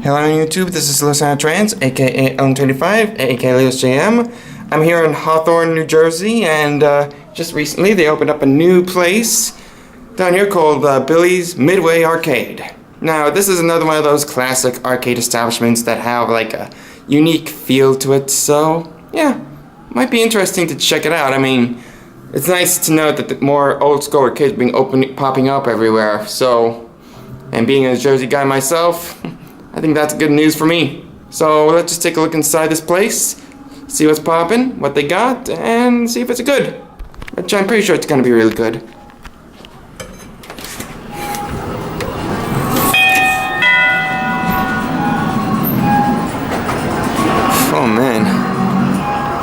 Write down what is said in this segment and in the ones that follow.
Hello on YouTube, this is Los Trans, aka Ellen25, aka Leos JM. I'm here in Hawthorne, New Jersey, and just recently they opened up a new place down here called Bally's Midway Arcade. Now, this is another one of those classic arcade establishments that have like a unique feel to it, so yeah, might be interesting to check it out. I mean, it's nice to know that the more old school arcades being popping up everywhere, so, and being a Jersey guy myself, I think that's good news for me. So let's just take a look inside this place, see what's popping, what they got, and see if it's good. Which I'm pretty sure it's gonna be really good. Oh man,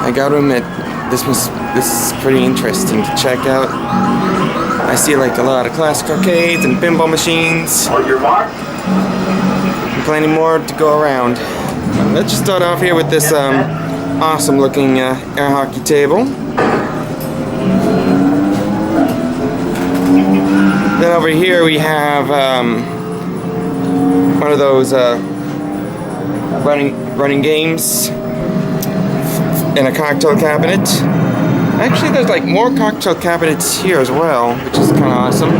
I gotta admit, this is pretty interesting to check out. I see like a lot of classic arcades and pinball machines. On your mark. Plenty more to go around. Let's just start off here with this awesome looking air hockey table. Then over here we have one of those running games in a cocktail cabinet. Actually, there's like more cocktail cabinets here as well, which is kind of awesome.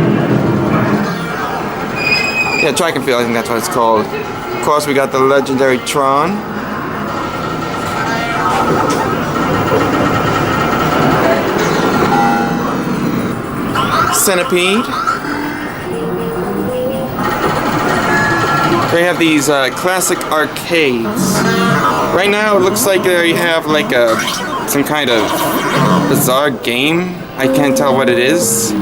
Yeah, track and field, I think that's what it's called. Of course, we got the legendary Tron. Centipede. We have these classic arcades. Right now, it looks like you have like some kind of bizarre game. I can't tell what it is.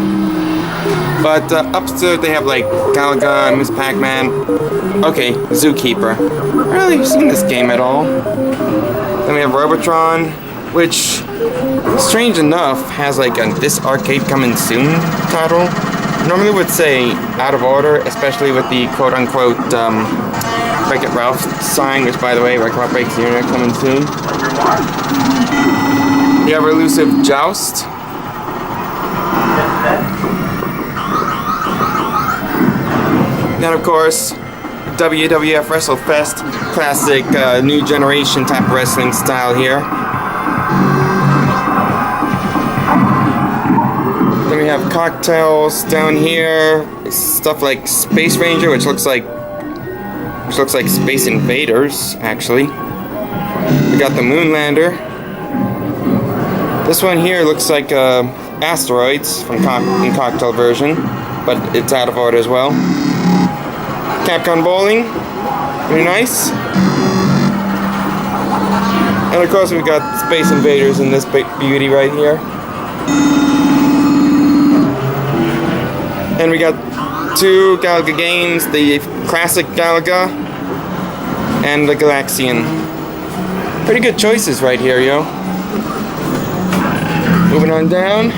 But upstairs they have like Galaga, Miss Pac-Man. Okay, Zookeeper. I haven't really seen this game at all. Then we have Robotron, which, strange enough, has like a "This Arcade Coming Soon" title. Normally would say out of order, especially with the quote-unquote Wreck-It Ralph sign, which by the way, Wreck-It Ralph breaks the internet coming soon. We have Elusive Joust. Then of course, WWF WrestleFest, classic new generation type of wrestling style here. Then we have cocktails down here, stuff like Space Ranger, which looks like Space Invaders actually. We got the Moonlander. This one here looks like Asteroids from in cocktail version, but it's out of order as well. Capcom Bowling, pretty nice. And of course we got Space Invaders in this beauty right here. And we got two Galaga games, the classic Galaga and the Galaxian. Pretty good choices right here, yo. Moving on down.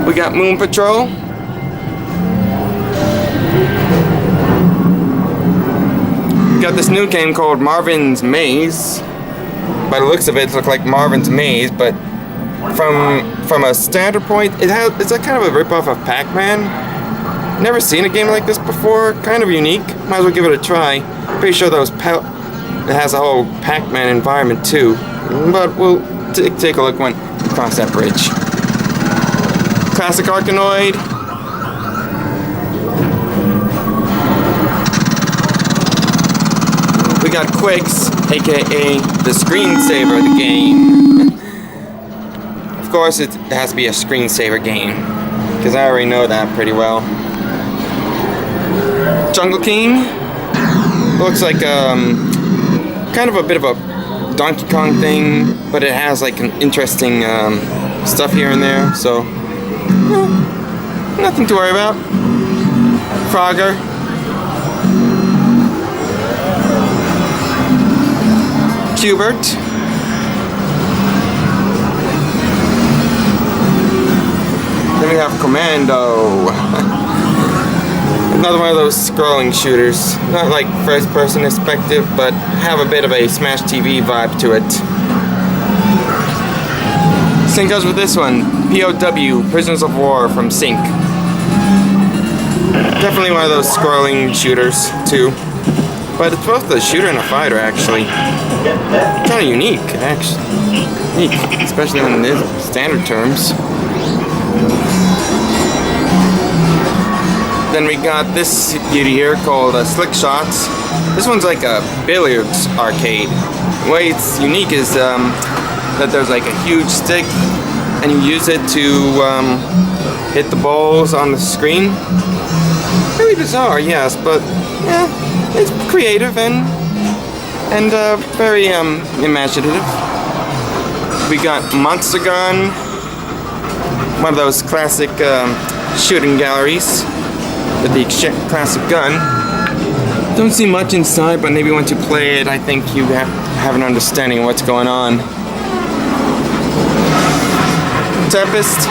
We got Moon Patrol. Got this new game called Marvin's Maze. By the looks of it, it looks like Marvin's Maze, but from a standard point, it's a kind of a ripoff of Pac-Man. Never seen a game like this before. Kind of unique. Might as well give it a try. Pretty sure it has a whole Pac-Man environment too. But we'll take a look when we cross that bridge. Classic Arkanoid. We got Quicks, aka the screensaver of the game. Of course, it has to be a screensaver game, because I already know that pretty well. Jungle King looks like kind of a bit of a Donkey Kong thing, but it has like an interesting stuff here and there, so nothing to worry about. Frogger. Hubert. Then we have Commando. Another one of those scrolling shooters. Not like first person perspective, but have a bit of a Smash TV vibe to it. Same goes with this one. POW, Prisoners of War from Sync. Definitely one of those scrolling shooters too. But it's both a shooter and a fighter actually. Kind of unique, actually. Unique, especially in the standard terms. Then we got this beauty here called Slick Shots. This one's like a billiards arcade. The way it's unique is that there's like a huge stick and you use it to hit the balls on the screen. Really bizarre, yes, but yeah, it's creative and very imaginative. We got Monster Gun, one of those classic shooting galleries with the classic gun. Don't see much inside, but maybe once you play it, I think you have an understanding of what's going on. Tempest,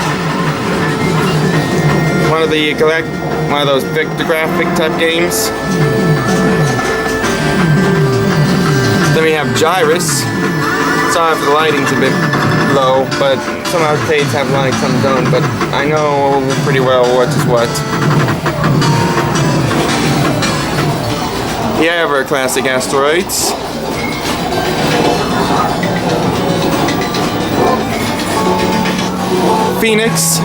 one of those pictographic type games. Then we have Gyrus. Sorry if the lighting's a bit low, but some arcades have lights, some don't, but I know pretty well what is what. The ever classic Asteroids. Phoenix.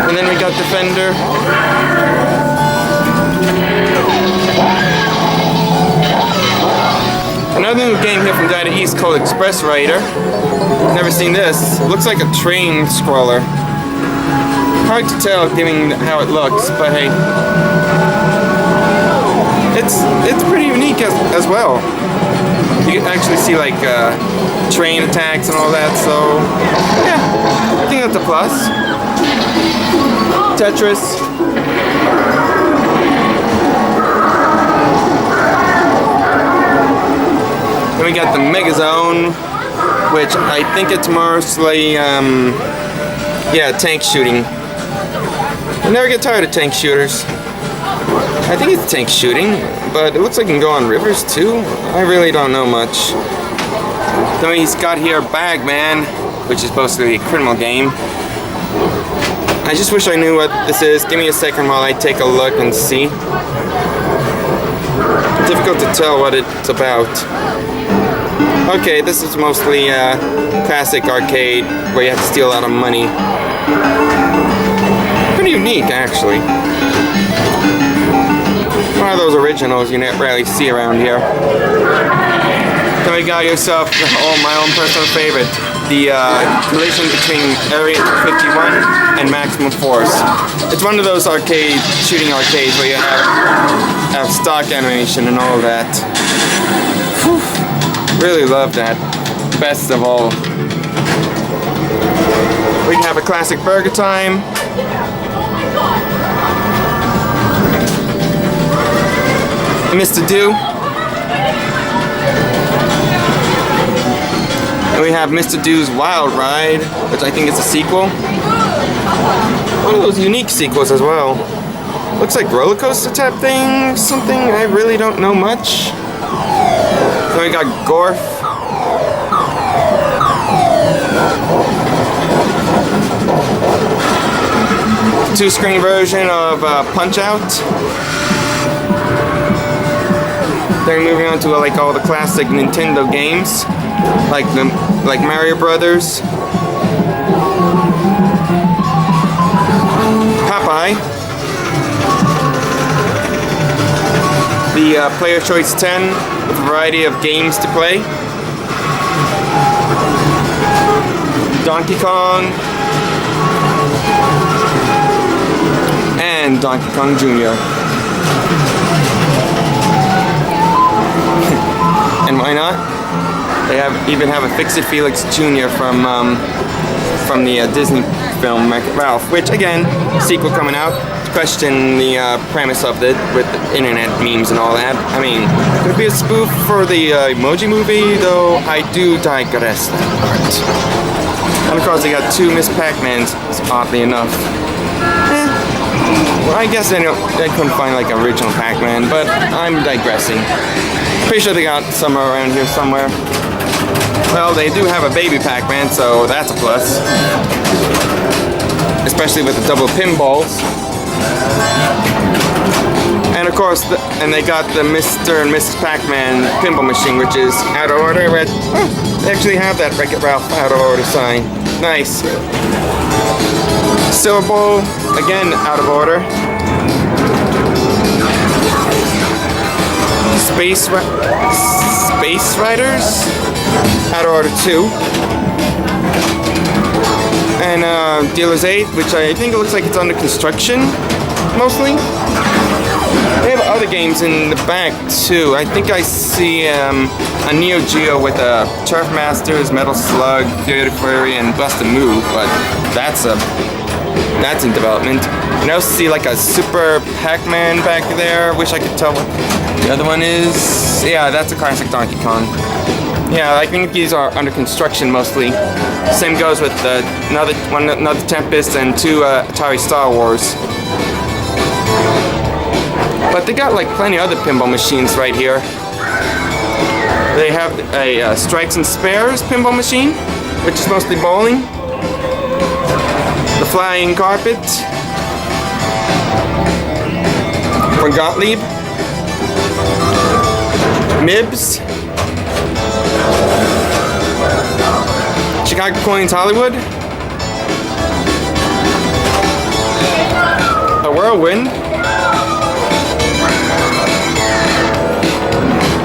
And then we got Defender. Another new game here from Data East called Express Rider. Never seen this. Looks like a train scroller. Hard to tell given how it looks, but hey. It's pretty unique as well. You can actually see like train attacks and all that, so yeah, I think that's a plus. Tetris. Then we got the Mega Zone, which I think it's mostly tank shooting. I never get tired of tank shooters. I think it's tank shooting, but it looks like you can go on rivers too. I really don't know much. Then he's got here Bagman, which is supposedly a criminal game. I just wish I knew what this is. Give me a second while I take a look and see. Difficult to tell what it's about. Okay, this is mostly classic arcade where you have to steal a lot of money. Pretty unique, actually. One of those originals you rarely see around here. Then we got yourself, my own personal favorite, the collision between Area 51 and Maximum Force. It's one of those shooting arcades where you have stock animation and all that. Whew. Really love that. Best of all. We can have a classic Burger Time. Mr. Do. And we have Mr. Do's Wild Ride, which I think is a sequel. One of those unique sequels as well. Looks like roller coaster type thing, something I really don't know much. Then we got Gorf. Two-screen version of Punch-Out. Then moving on to like all the classic Nintendo games, like Mario Brothers, Popeye, the Player Choice 10 with a variety of games to play, Donkey Kong, and Donkey Kong Jr. And why not? They even have a Fix-It Felix Jr. from the Disney film Wreck-It Ralph, which again, sequel coming out. Question the premise of it with the internet memes and all that. I mean, could it be a spoof for the Emoji Movie? Though I do digress that part. And of course, they got two Miss Pac-Mans, oddly enough. Well, I guess I couldn't find like original Pac-Man, but I'm digressing. Pretty sure they got somewhere around here somewhere. Well, they do have a baby Pac-Man, so that's a plus. Especially with the double pinballs. And of course, and they got the Mr. and Mrs. Pac-Man pinball machine, which is out of order. They actually have that Wreck-It Ralph out of order sign. Nice. Silver Bowl, again out of order. Space Riders, out of order too. And Dealer's 8, which I think it looks like it's under construction, mostly. They have other games in the back too. I think I see a Neo Geo with Turf Masters, Metal Slug, Theater Query, and Bust a Move, but that's in development. And I also see like a Super Pac-Man back there. Wish I could tell what the other one is. Yeah, that's a classic Donkey Kong. Yeah, I think these are under construction mostly. Same goes with another Tempest and 2 Atari Star Wars. But they got like plenty of other pinball machines right here. They have a Strikes and Spares pinball machine, which is mostly bowling. The Flying Carpet from Gottlieb. Mibs. Chicago Coins Hollywood. A Whirlwind.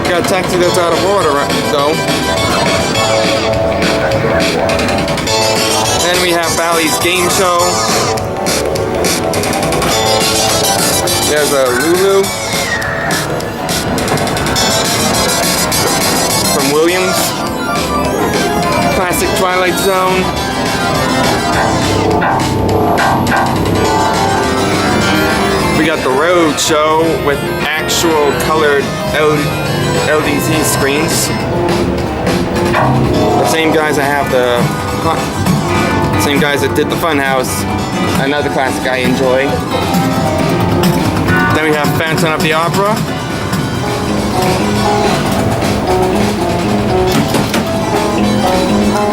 Got a taxi that's out of order though. Then we have Bally's Game Show. There's a Lulu from Williams. Classic Twilight Zone. We got the Road Show with actual colored LDZ screens. The same guys that have same guys that did the Funhouse. Another classic I enjoy. Then we have Phantom of the Opera.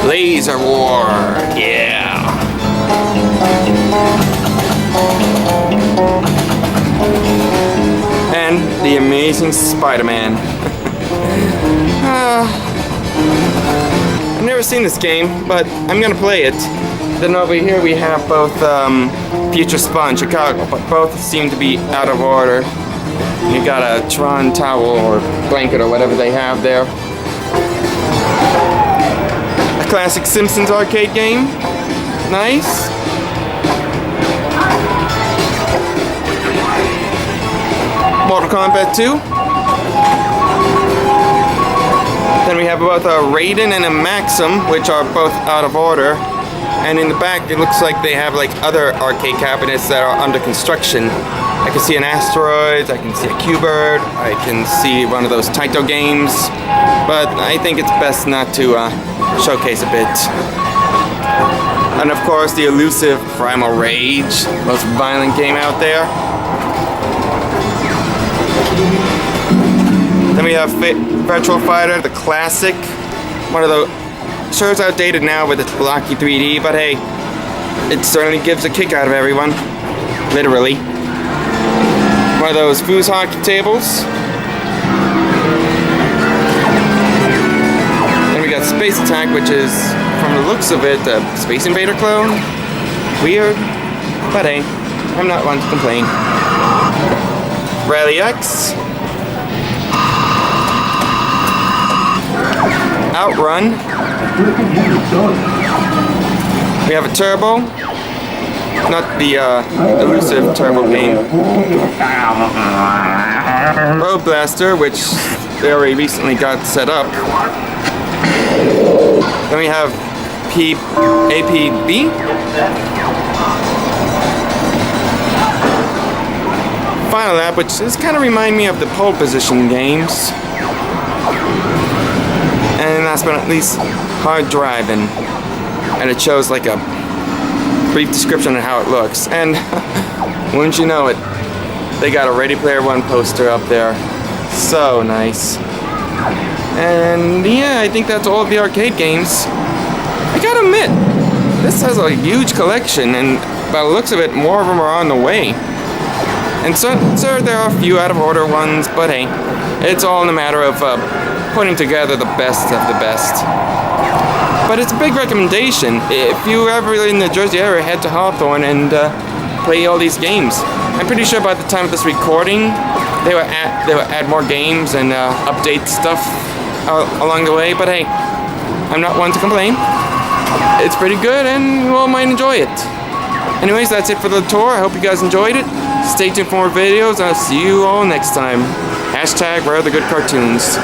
Laser War, yeah. And The Amazing Spider-Man. I've never seen this game, but I'm gonna play it. Then over here we have both Future Spa and Chicago, but both seem to be out of order. You got a Tron towel or blanket or whatever they have there. A classic Simpsons arcade game. Nice. Mortal Kombat 2. Then we have both a Raiden and a Maxim, which are both out of order. And in the back, it looks like they have like other arcade cabinets that are under construction. I can see an Asteroids, I can see a Q-Bird, I can see one of those Taito games, but I think it's best not to showcase a bit. And of course, the elusive Primal Rage, most violent game out there. Then we have Virtual Fighter, the classic, one of the sure it's outdated now with its blocky 3D, but hey, it certainly gives a kick out of everyone, literally. One of those foos hockey tables. Then we got Space Attack, which is, from the looks of it, a Space Invader clone. Weird, but hey, I'm not one to complain. Rally X. Outrun. We have a Turbo, not the elusive Turbo game. Road Blaster, which very recently got set up. Then we have APB. Final Lap, which is kind of remind me of the pole position games. And last but not least, Hard Driving. And it shows like a brief description of how it looks. And wouldn't you know it, they got a Ready Player One poster up there. So nice. And yeah, I think that's all of the arcade games. I gotta admit, this has a huge collection, and by the looks of it, more of them are on the way. And so there are a few out of order ones, but hey, it's all in a matter of putting together the best of the best. But it's a big recommendation. If you ever in the Jersey area, head to Hawthorne and play all these games. I'm pretty sure by the time of this recording, they will add more games and update stuff along the way. But hey, I'm not one to complain. It's pretty good, and you all might enjoy it. Anyways, that's it for the tour. I hope you guys enjoyed it. Stay tuned for more videos, and I'll see you all next time. #Where are the good cartoons?